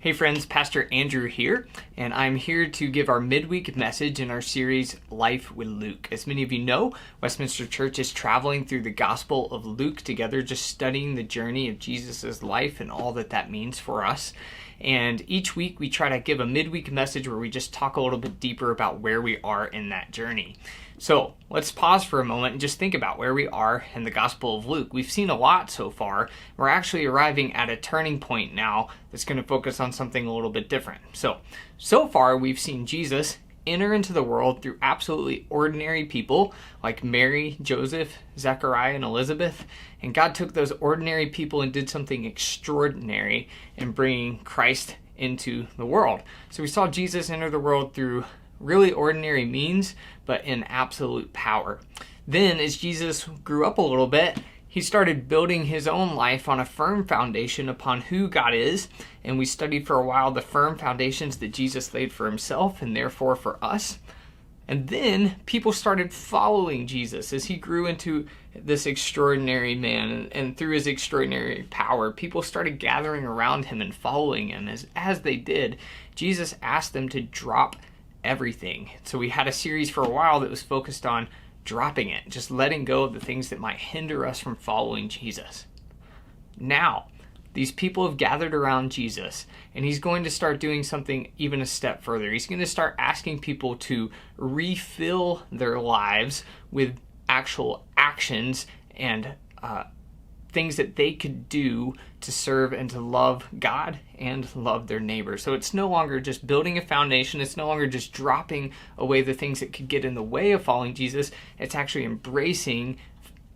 Hey friends, Pastor Andrew here, and I'm here to give our midweek message in our series, Life with Luke. As many of you know, Westminster Church is traveling through the Gospel of Luke together, just studying the journey of Jesus' life and all that that means for us. And each week we try to give a midweek message where we just talk a little bit deeper about where we are in that journey. So let's pause for a moment and just think about where we are in the Gospel of Luke. We've seen a lot so far. We're actually arriving at a turning point now that's going to focus on something a little bit different. So far we've seen Jesus enter into the world through absolutely ordinary people like Mary, Joseph, Zechariah, and Elizabeth. And God took those ordinary people and did something extraordinary in bringing Christ into the world. So we saw Jesus enter the world through really ordinary means, but in absolute power. Then, as Jesus grew up a little bit, he started building his own life on a firm foundation upon who God is, and we studied for a while the firm foundations that Jesus laid for himself and therefore for us. And then people started following Jesus as he grew into this extraordinary man, and through his extraordinary power, people started gathering around him and following him. As they did, Jesus asked them to drop everything. So we had a series for a while that was focused on dropping it, just letting go of the things that might hinder us from following Jesus. Now, these people have gathered around Jesus, and he's going to start doing something even a step further. He's going to start asking people to refill their lives with actual actions and things that they could do to serve and to love God and love their neighbor. So it's no longer just building a foundation. It's no longer just dropping away the things that could get in the way of following Jesus. It's actually embracing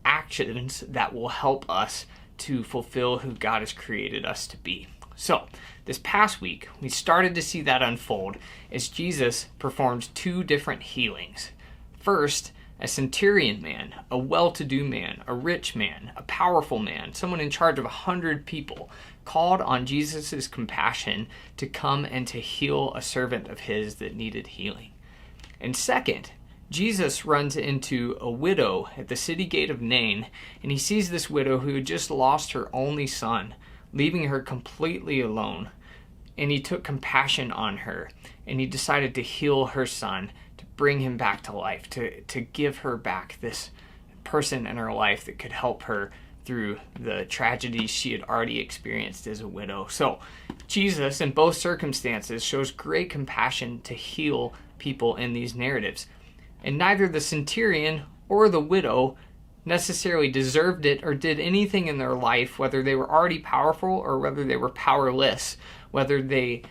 actions that will help us to fulfill who God has created us to be. So this past week, we started to see that unfold as Jesus performed two different healings. First, a centurion man, a well-to-do man, a rich man, a powerful man, someone in charge of 100 people, called on Jesus' compassion to come and to heal a servant of his that needed healing. And second, Jesus runs into a widow at the city gate of Nain, and he sees this widow who had just lost her only son, leaving her completely alone. And he took compassion on her, and he decided to heal her son, to bring him back to life, to give her back this person in her life that could help her through the tragedies she had already experienced as a widow. So Jesus, in both circumstances, shows great compassion to heal people in these narratives. And neither the centurion or the widow necessarily deserved it or did anything in their life, whether they were already powerful or whether they were powerless, whether they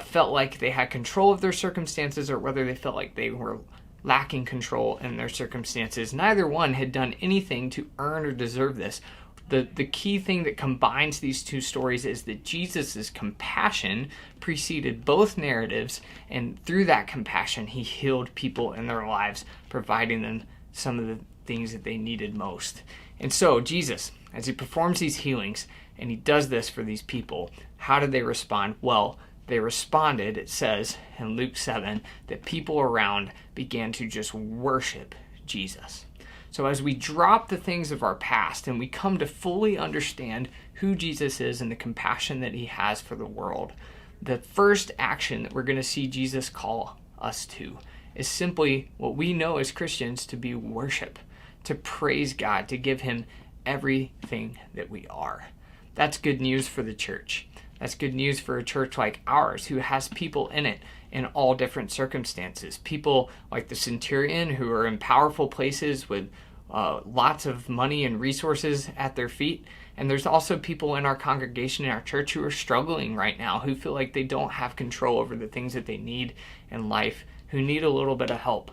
felt like they had control of their circumstances or whether they felt like they were lacking control in their circumstances. Neither one had done anything to earn or deserve this. The key thing that combines these two stories is that Jesus' compassion preceded both narratives, and through that compassion, he healed people in their lives, providing them some of the things that they needed most. And so Jesus, as he performs these healings, and he does this for these people, how did they respond? Well, they responded, it says in Luke 7, that people around began to just worship Jesus. So as we drop the things of our past and we come to fully understand who Jesus is and the compassion that he has for the world, the first action that we're going to see Jesus call us to is simply what we know as Christians to be worship, to praise God, to give him everything that we are. That's good news for the church. That's good news for a church like ours who has people in it in all different circumstances. People like the centurion who are in powerful places with lots of money and resources at their feet. And there's also people in our congregation, in our church, who are struggling right now, who feel like they don't have control over the things that they need in life, who need a little bit of help.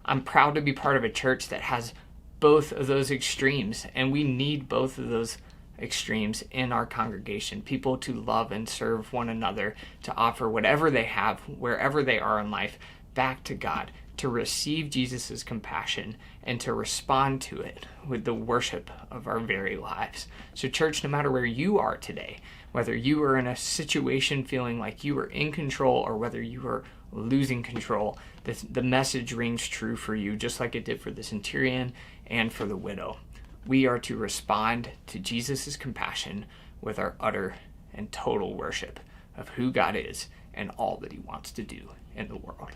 I'm proud to be part of a church that has both of those extremes, and we need both of those extremes in our congregation. People to love and serve one another, to offer whatever they have, wherever they are in life, back to God, to receive Jesus' compassion and to respond to it with the worship of our very lives. So church, no matter where you are today, whether you are in a situation feeling like you are in control or whether you are losing control, the message rings true for you, just like it did for the centurion and for the widow. We are to respond to Jesus' compassion with our utter and total worship of who God is and all that he wants to do in the world.